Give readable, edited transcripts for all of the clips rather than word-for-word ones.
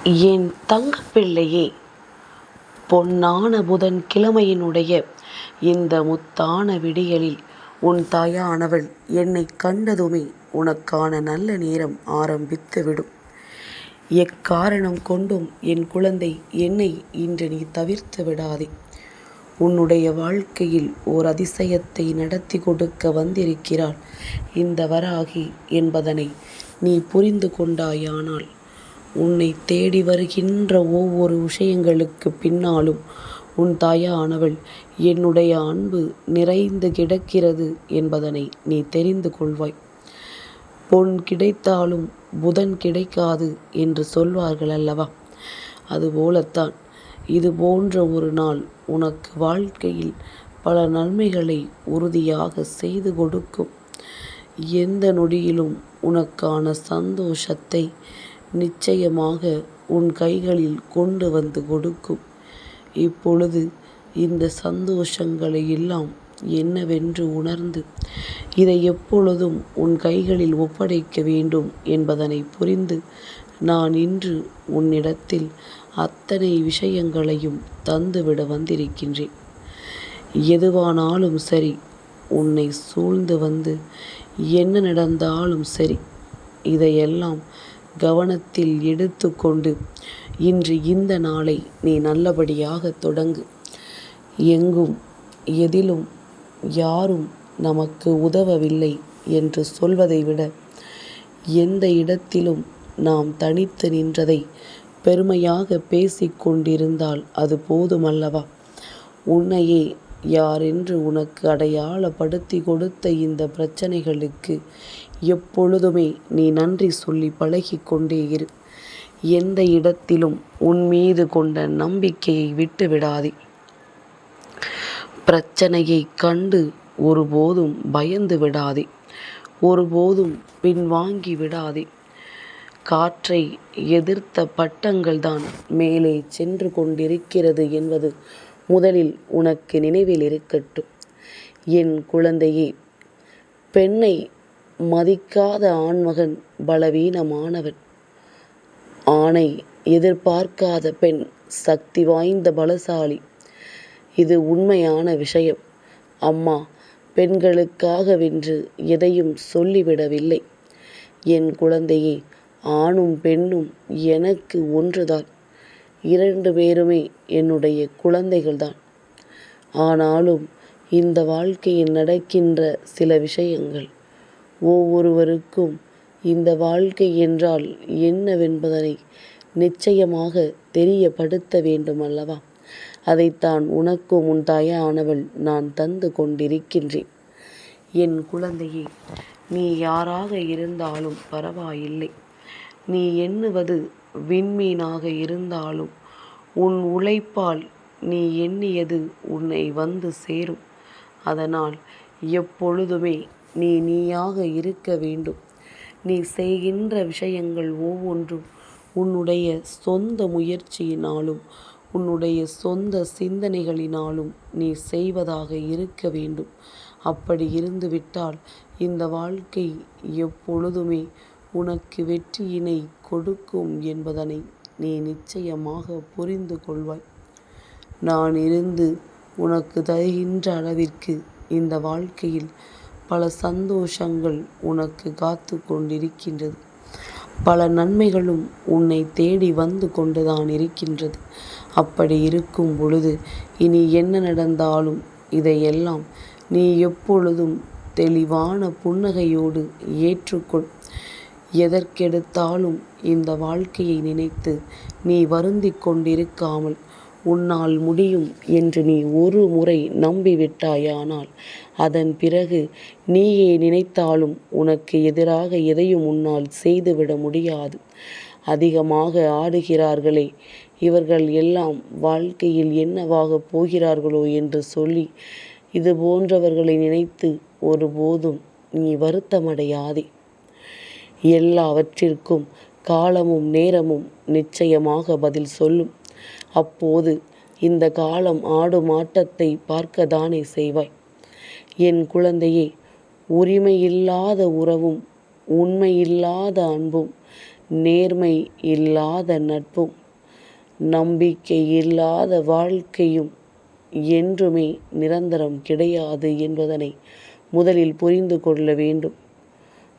என் தங்கப்பிள்ளையே, பொன்னான புதன் கிழமையினுடைய இந்த முத்தான விடியலில் உன் தாயானவள் என்னை கண்டதுமே உனக்கான நல்ல நேரம் ஆரம்பித்துவிடும். எக்காரணம் கொண்டும் என் குழந்தை, என்னை இன்று நீ தவிர்த்து விடாதே. உன்னுடைய வாழ்க்கையில் ஓர் அதிசயத்தை நடத்தி கொடுக்க வந்திருக்கிறாள் இந்த வராகி என்பதனை நீ புரிந்து கொண்டாயானால், உன்னை தேடி வருகின்ற ஒவ்வொரு விஷயங்களுக்கு பின்னாலும் உன் தாயானவள் என்னுடைய அன்பு நிறைந்து கிடக்கிறது என்பதனை நீ தெரிந்து கொள்வாய். பொன் கிடைத்தாலும் புதன் கிடைக்காது என்று சொல்வார்கள் அல்லவா? அதுபோலத்தான் இது போன்ற ஒரு நாள் உனக்கு வாழ்க்கையில் பல நன்மைகளை உறுதியாக செய்து கொடுக்கும். எந்த நொடியிலும் உனக்கான சந்தோஷத்தை நிச்சயமாக உன் கைகளில் கொண்டு வந்து கொடுக்கும். இப்பொழுது இந்த சந்தோஷங்களை எல்லாம் என்னவென்று உணர்ந்து இதை எப்பொழுதும் உன் கைகளில் ஒப்படைக்க வேண்டும் என்பதனை புரிந்து நான் இன்று உன்னிடத்தில் அத்தனை விஷயங்களையும் தந்துவிட வந்திருக்கின்றேன். எதுவானாலும் சரி, உன்னை சூழ்ந்து வந்து என்ன நடந்தாலும் சரி, இதையெல்லாம் கவனத்தில் எடுத்துக்கொண்டு இன்று இந்த நாளை நீ நல்லபடியாக தொடங்கு. எங்கும் எதிலும் யாரும் நமக்கு உதவவில்லை என்று சொல்வதை விட, எந்த இடத்திலும் நாம் தனித்து நின்றதை பெருமையாக பேசிக்கொண்டிருந்தால் அது போதுமல்லவா? உன்னையே யாரென்று உனக்கு அடையாளப்படுத்தி கொடுத்த இந்த பிரச்சனைகளுக்கு எப்பொழுதுமே நீ நன்றி சொல்லி பழகி கொண்டே இரு. எந்த இடத்திலும் உன் மீது கொண்ட நம்பிக்கையை விட்டு விடாதே. பிரச்சனையை கண்டு ஒருபோதும் பயந்து விடாதே. ஒருபோதும் பின்வாங்கி விடாதே. காற்றை எதிர்த்த பட்டங்கள்தான் மேலே சென்று கொண்டிருக்கிறது என்பது முதலில் உனக்கு நினைவில் இருக்கட்டும். என் குழந்தையே, பெண்ணை மதிக்காத ஆண்மகன் பலவீனமானவன். ஆணை எதிர்பார்க்காத பெண் சக்தி வாய்ந்த பலசாலி. இது உண்மையான விஷயம். அம்மா பெண்களுக்காகவென்று எதையும் சொல்லிவிடவில்லை. என் குழந்தையே, ஆணும் பெண்ணும் எனக்கு ஒன்றுதான். 2 பேருமே என்னுடைய குழந்தைகள்தான். ஆனாலும் இந்த வாழ்க்கையில் நடக்கின்ற சில விஷயங்கள் ஒவ்வொருவருக்கும் இந்த வாழ்க்கை என்றால் என்னவென்பதனை நிச்சயமாக தெரியப்படுத்த வேண்டும் அல்லவா? அதைத்தான் உனக்கும் உன் தாயானவள் நான் தந்து கொண்டிருக்கின்றேன். என் குழந்தையே, நீ யாராக இருந்தாலும் பரவாயில்லை. நீ எண்ணுவது விண்மீனாக இருந்தாலும் உன் உழைப்பால் நீ எண்ணியது உன்னை வந்து சேரும். அதனால் எப்பொழுதுமே நீயாக இருக்க வேண்டும். நீ செய்கின்ற விஷயங்கள் ஒவ்வொன்றும் உன்னுடைய சொந்த முயற்சியினாலும் உன்னுடைய சொந்த சிந்தனைகளினாலும் நீ செய்வதாக இருக்க வேண்டும். அப்படி இருந்துவிட்டால் இந்த வாழ்க்கை எப்பொழுதுமே உனக்கு வெற்றியினை கொடுக்கும் என்பதனை நீ நிச்சயமாக புரிந்து கொள்வாய். நான் இருந்து உனக்கு தருகின்ற அளவிற்கு இந்த வாழ்க்கையில் பல சந்தோஷங்கள் உனக்கு காத்து கொண்டிருக்கின்றது. பல நன்மைகளும் உன்னை தேடி வந்து கொண்டுதான் இருக்கின்றது. அப்படி இருக்கும் பொழுது இனி என்ன நடந்தாலும் இதையெல்லாம் நீ எப்பொழுதும் தெளிவான புன்னகையோடு ஏற்றுக்கொள். எதற்கெடுத்தாலும் இந்த வாழ்க்கையை நினைத்து நீ வருந்திக் கொண்டிருக்காமல், உன்னால் முடியும் என்று நீ ஒரு முறை நம்பிவிட்டாயானால் அதன் பிறகு நீயே நினைத்தாலும் உனக்கு எதிராக எதையும் உன்னால் செய்துவிட முடியாது. அதிகமாக ஆடுகிறார்களே, இவர்கள் எல்லாம் வாழ்க்கையில் என்னவாகப் போகிறார்களோ என்று சொல்லி இது போன்றவர்களை நினைத்து ஒருபோதும் நீ வருத்தமடையாதே. எல்லாவற்றிற்கும் காலமும் நேரமும் நிச்சயமாக பதில் சொல்லும். அப்போது இந்த காலம் ஆடும் ஆட்டத்தை பார்க்கத்தானே செய்வாய். என் குழந்தையே, உரிமையில்லாத உறவும் உண்மையில்லாத அன்பும் நேர்மை இல்லாத நட்பும் நம்பிக்கை இல்லாத வாழ்க்கையும் என்றுமே நிரந்தரம் கிடையாது என்பதனை முதலில் புரிந்து கொள்ள வேண்டும்.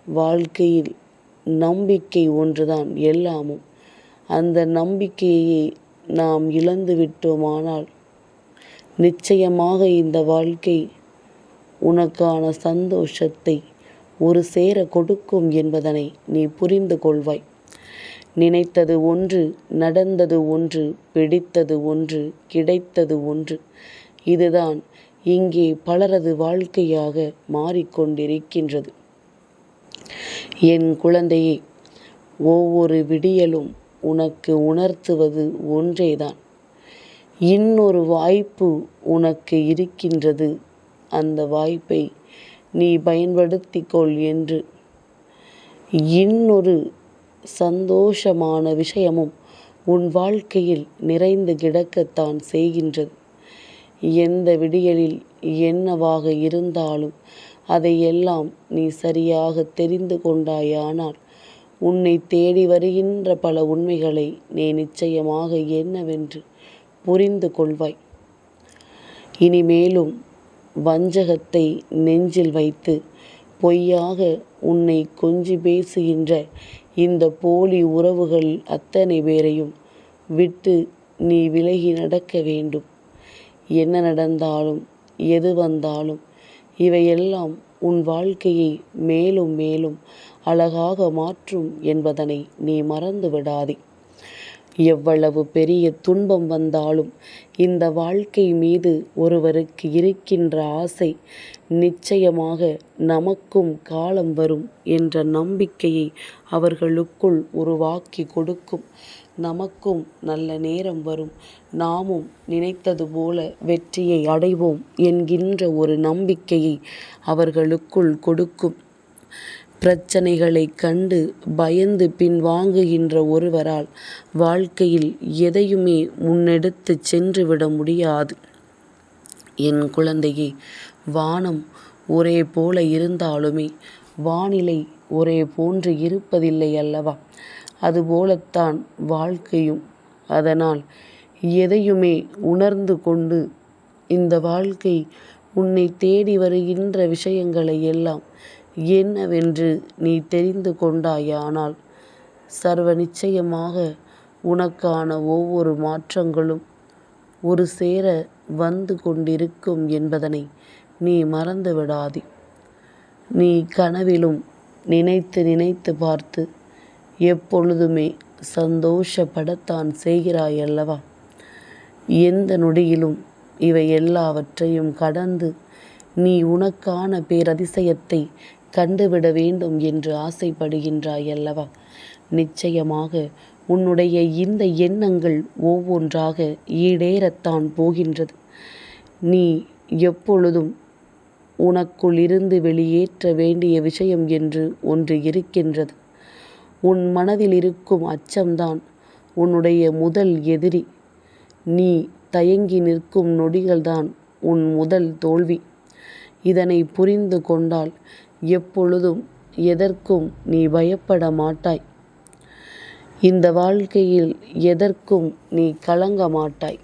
வாழ்க்கையில் நம்பிக்கை ஒன்றுதான் எல்லாமும். அந்த நம்பிக்கையை நாம் இழந்து விட்டோமானால் நிச்சயமாக இந்த வாழ்க்கை உனக்கான சந்தோஷத்தை ஒரு சேர கொடுக்கும் என்பதனை நீ புரிந்து கொள்வாய். நினைத்தது ஒன்று, நடந்தது ஒன்று, பிடித்தது ஒன்று, கிடைத்தது ஒன்று. இதுதான் இங்கே பலரது வாழ்க்கையாக மாறிக்கொண்டிருக்கின்றது. என் குழந்தையே, ஒவ்வொரு விடியலும் உனக்கு உணர்த்துவது ஒன்றேதான். இன்னொரு வாய்ப்பு உனக்கு இருக்கின்றது. அந்த வாய்ப்பை நீ பயன்படுத்திக்கொள் என்று. இன்னொரு சந்தோஷமான விஷயமும் உன் வாழ்க்கையில் நிறைந்து கிடக்கத்தான் செய்கின்றது. எந்த விடியலில் என்னவாக இருந்தாலும் அதையெல்லாம் நீ சரியாக தெரிந்து கொண்டாயானால் உன்னை தேடி வருகின்ற பல உண்மைகளை நீ நிச்சயமாக என்னவென்று புரிந்து கொள்வாய். இனிமேலும் வஞ்சகத்தை நெஞ்சில் வைத்து பொய்யாக உன்னை கொஞ்சி பேசுகின்ற இந்த போலி உறவுகள் அத்தனை பேரையும் விட்டு நீ விலகி நடக்க வேண்டும். என்ன நடந்தாலும் எது வந்தாலும் இவையெல்லாம் உன் வாழ்க்கையை மேலும் மேலும் அழகாக மாற்றும் என்பதனை நீ மறந்து விடாதே. எவ்வளவு பெரிய துன்பம் வந்தாலும் இந்த வாழ்க்கை மீது ஒருவருக்கு இருக்கின்ற ஆசை நிச்சயமாக நமக்கும் காலம் வரும் என்ற நம்பிக்கையை அவர்களுக்குள் உருவாக்கி கொடுக்கும். நமக்கும் நல்ல நேரம் வரும், நாமும் நினைத்தது போல வெற்றியை அடைவோம் என்கின்ற ஒரு நம்பிக்கையை அவர்களுக்குள் கொடுக்கும். பிரச்சனைகளை கண்டு பயந்து பின்வாங்குகின்ற ஒருவரால் வாழ்க்கையில் எதையுமே முன்னெடுத்து சென்று விட முடியாது. என் குழந்தையே, வானம் ஒரே போல இருந்தாலுமே வானிலை ஒரே போன்று இருப்பதில்லை அல்லவா? அதுபோலத்தான் வாழ்க்கையும். அதனால் எதையுமே உணர்ந்து கொண்டு இந்த வாழ்க்கை உன்னை தேடி வருகின்ற விஷயங்களை எல்லாம் என்னவென்று நீ தெரிந்து கொண்டாயானால் சர்வ நிச்சயமாக உனக்கான ஒவ்வொரு மாற்றங்களும் ஒரு சேர வந்து கொண்டிருக்கும் என்பதனை நீ மறந்து விடாதே. நீ கனவிலும் நினைத்து நினைத்து பார்த்து எப்பொழுதுமே சந்தோஷப்படத்தான் செய்கிறாய் அல்லவா? எந்த நொடியிலும் இவை எல்லாவற்றையும் கடந்து நீ உனக்கான பேரதிசயத்தை கண்டுவிட வேண்டும் என்று ஆசைப்படுகின்றாய் அல்லவா? நிச்சயமாக உன்னுடைய இந்த எண்ணங்கள் ஒவ்வொன்றாக ஈடேறத்தான் போகின்றது. நீ எப்பொழுதும் உனக்குள் இருந்து வெளியேற்ற வேண்டிய விஷயம் என்று ஒன்று இருக்கின்றது. உன் மனதில் இருக்கும் அச்சம்தான் உன்னுடைய முதல் எதிரி. நீ தயங்கி நிற்கும் நொடிகள்தான் உன் முதல் தோல்வி. இதனை புரிந்து கொண்டால் எப்பொழுதும் எதற்கும் நீ பயப்பட மாட்டாய். இந்த வாழ்க்கையில் எதற்கும் நீ கலங்க மாட்டாய்.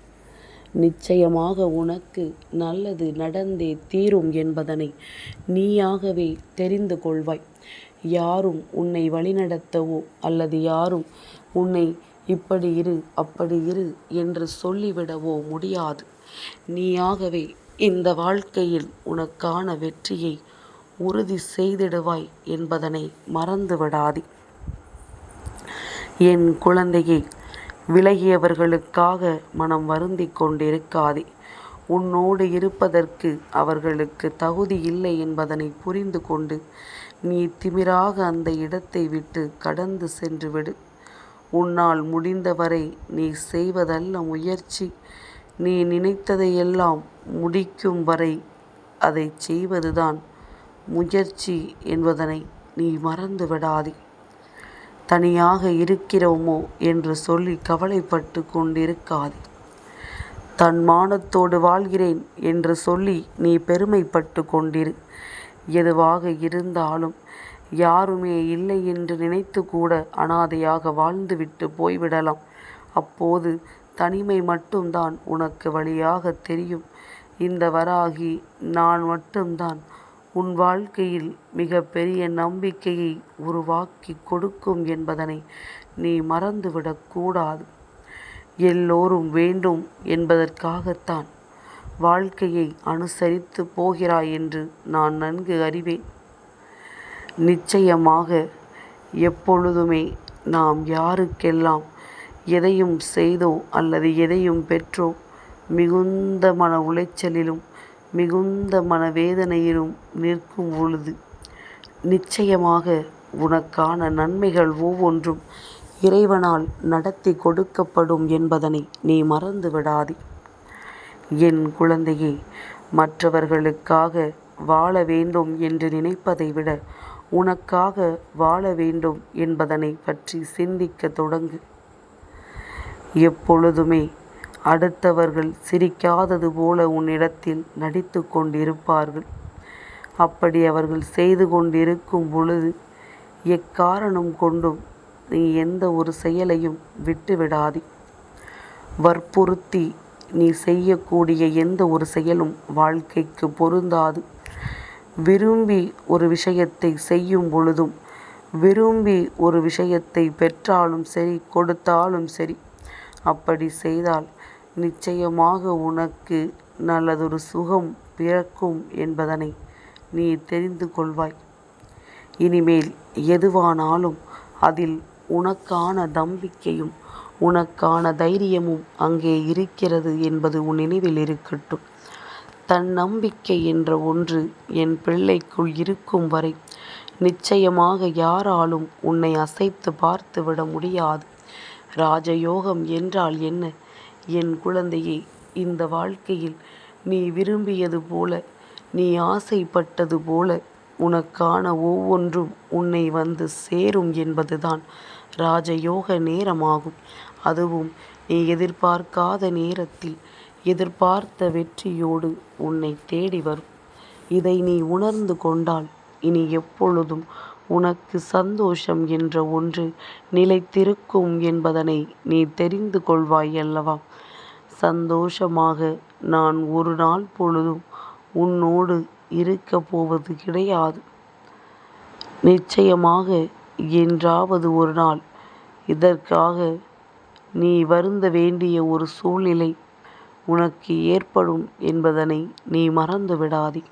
நிச்சயமாக உனக்கு நல்லது நடந்தே தீரும் என்பதனை நீயாகவே தெரிந்து கொள்வாய். யாரும் உன்னை வழிநடத்தவோ அல்லது யாரும் உன்னை இப்படி இரு அப்படி இரு என்று சொல்லிவிடவோ முடியாது. நீயாகவே இந்த வாழ்க்கையில் உனக்கான வெற்றியை உறுதி செய்திடுவாய் என்பதனை மறந்து விடாதே. என் குழந்தையை, விலகியவர்களுக்காக மனம் வருந்திக் கொண்டிருக்காதே. உன்னோடு இருப்பதற்கு அவர்களுக்கு தகுதி இல்லை என்பதனை புரிந்து கொண்டு நீ திமிராக அந்த இடத்தை விட்டு கடந்து சென்று விடு. உன்னால் முடிந்தவரை நீ செய்வதல்ல முயற்சி, நீ நினைத்ததையெல்லாம் முடிக்கும் வரை அதை செய்வதுதான் முயற்சி என்பதனை நீ மறந்து விடாதே. தனியாக இருக்கிறோமோ என்று சொல்லி கவலைப்பட்டு கொண்டிருக்காதே. தன்மானத்தோடு வாழ்கிறேன் என்று சொல்லி நீ பெருமைப்பட்டு கொண்டிரு. எதுவாக இருந்தாலும் யாருமே இல்லை என்று நினைத்து கூட அனாதையாக வாழ்ந்துவிட்டு போய்விடலாம். அப்போது தனிமை மட்டும்தான் உனக்கு வழியாக தெரியும். இந்த வராகி நான் மட்டும்தான் உன் வாழ்க்கையில் மிக பெரிய நம்பிக்கையை உருவாக்கி கொடுக்கும் என்பதனை நீ மறந்துவிடக்கூடாது. எல்லோரும் வேண்டும் என்பதற்காகத்தான் வாழ்க்கையை அனுசரித்து போகிறாய் என்று நான் நன்கு அறிவேன். நிச்சயமாக எப்பொழுதுமே நாம் யாருக்கெல்லாம் எதையும் செய்தோ அல்லது எதையும் பெற்றோ மிகுந்த மன உளைச்சலிலும் மிகுந்த மனவேதனையிலும் நிற்கும் பொழுது நிச்சயமாக உனக்கான நன்மைகள் ஒவ்வொன்றும் இறைவனால் நடத்தி கொடுக்கப்படும் என்பதனை நீ மறந்து விடாதே. என் குழந்தையே, மற்றவர்களுக்காக வாழ வேண்டும் என்று நினைப்பதை விட உனக்காக வாழ வேண்டும் என்பதனை பற்றி சிந்திக்க தொடங்கு. எப்பொழுதுமே அடுத்தவர்கள் சிரிக்காதது போல உன்னிடத்தில் நடித்து கொண்டிருப்பார்கள். அப்படி அவர்கள் செய்து கொண்டிருக்கும் பொழுது எக்காரணம் கொண்டும் நீ எந்த ஒரு செயலையும் விட்டுவிடாதே. வற்புறுத்தி நீ செய்யக்கூடிய எந்த ஒரு செயலும் வாழ்க்கைக்கு பொருந்தாது. விரும்பி ஒரு விஷயத்தை செய்யும் பொழுதும் விரும்பி ஒரு விஷயத்தை பெற்றாலும் சரி கொடுத்தாலும் சரி அப்படி செய்தால் நிச்சயமாக உனக்கு நல்லதொரு சுகம் பிறக்கும் என்பதனை நீ தெரிந்து கொள்வாய். இனிமேல் எதுவானாலும் அதில் உனக்கான நம்பிக்கையும் உனக்கான தைரியமும் அங்கே இருக்கிறது என்பது உன் நினைவில் இருக்கட்டும். தன்னம்பிக்கை என்ற ஒன்று என் பிள்ளைக்குள் இருக்கும் வரை நிச்சயமாக யாராலும் உன்னை அசைத்து பார்த்துவிட முடியாது. ராஜயோகம் என்றால் என்ன? என் குழந்தையே, இந்த வாழ்க்கையில் நீ விரும்பியது போல நீ ஆசைப்பட்டது போல உனக்கான ஒவ்வொன்றும் உன்னை வந்து சேரும் என்பதுதான் ராஜயோக நேரமாகும். அதுவும் நீ எதிர்பார்க்காத நேரத்தில் எதிர்பார்த்த வெற்றியோடு உன்னை தேடி வரும். இதை நீ உணர்ந்து கொண்டால் இனி எப்பொழுதும் உனக்கு சந்தோஷம் என்ற ஒன்று நிலைத்திருக்கும் என்பதனை நீ தெரிந்து கொள்வாய் அல்லவா? சந்தோஷமாக நான் ஒரு நாள் பொழுதும் உன்னோடு இருக்கப் போவது கிடையாது. நிச்சயமாக என்றாவது ஒரு நாள் இதற்காக நீ வருந்த வேண்டிய ஒரு சூழ்நிலை உனக்கு ஏற்படும் என்பதனை நீ மறந்து விடாதே.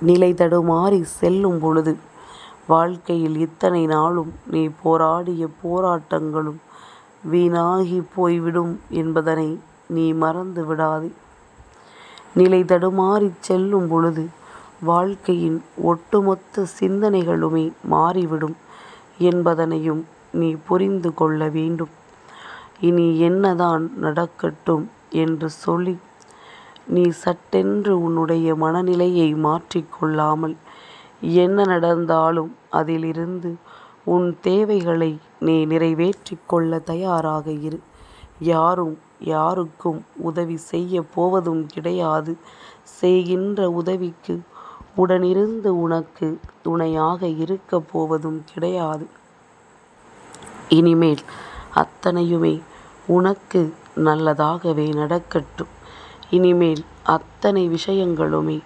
நிலை தடுமாறி செல்லும் பொழுது வாழ்க்கையில் இத்தனை நாளும் நீ போராடிய போராட்டங்களும் வீணாகி போய்விடும் என்பதனை நீ மறந்து விடாதே. நிலை தடுமாறி செல்லும் பொழுது வாழ்க்கையின் ஒட்டுமொத்த சிந்தனைகளுமே மாறிவிடும் என்பதனையும் நீ புரிந்து கொள்ள வேண்டும். இனி என்னதான் நடக்கட்டும் என்று சொல்லி நீ சட்டென்று உன்னுடைய மனநிலையை மாற்றிக்கொள்ளாமல் என்ன நடந்தாலும் அதிலிருந்து உன் தேவைகளை நீ நிறைவேற்றி கொள்ள தயாராக இரு. யாரும் யாருக்கும் உதவி செய்ய போவதும் கிடையாது. செய்கின்ற உதவிக்கு உடனிருந்து உனக்கு துணையாக இருக்க போவதும் கிடையாது. இனிமேல் அத்தனையுமே உனக்கு நல்லதாகவே நடக்கட்டும். இனிமேல் அத்தனை விஷயங்களுமே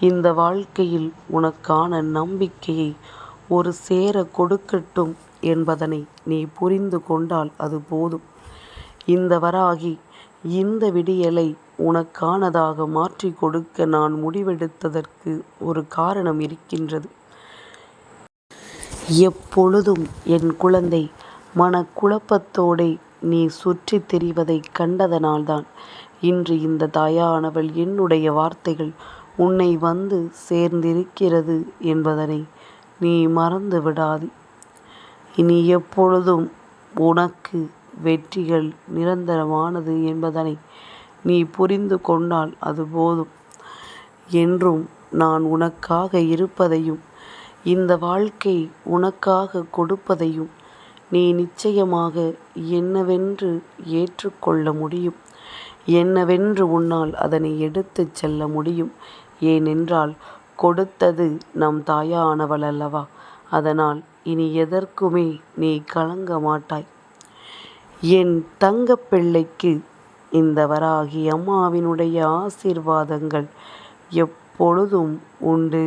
இந்த வாழ்க்கையில் உனக்கான நம்பிக்கையை ஒரு சேர கொடுக்கட்டும் என்பதனை நீ புரிந்து கொண்டால் அது போதும். இந்த வராகி இந்த விடியலை உனக்கானதாக மாற்றி கொடுக்க நான் முடிவெடுத்ததற்கு ஒரு காரணம் இருக்கின்றது. எப்பொழுதும் என் குழந்தை மனக்குழப்பத்தோடே நீ சுற்றி திரிவதை கண்டதனால்தான் இன்று இந்த தாயானவள் என்னுடைய வார்த்தைகள் உன்னை வந்து சேர்ந்திருக்கிறது என்பதனை நீ மறந்து விடாதே. இனி எப்பொழுதும் உனக்கு வெற்றிகள் நிரந்தரமானது என்பதனை நீ புரிந்து கொண்டால் அது போதும். என்றும் நான் உனக்காக இருப்பதையும் இந்த வாழ்க்கை உனக்காக கொடுப்பதையும் நீ நிச்சயமாக என்னவென்று ஏற்றுக்கொள்ள முடியும். என்னவென்று உன்னால் அதனை எடுத்துச் செல்ல முடியும். ஏனென்றால் கொடுத்தது நம் தாயானவள் அல்லவா? அதனால் இனி எதற்குமே நீ கலங்க மாட்டாய். என் தங்கப் பிள்ளைக்கு இந்த வராகி அம்மாவினுடைய ஆசீர்வாதங்கள் எப்பொழுதும் உண்டு.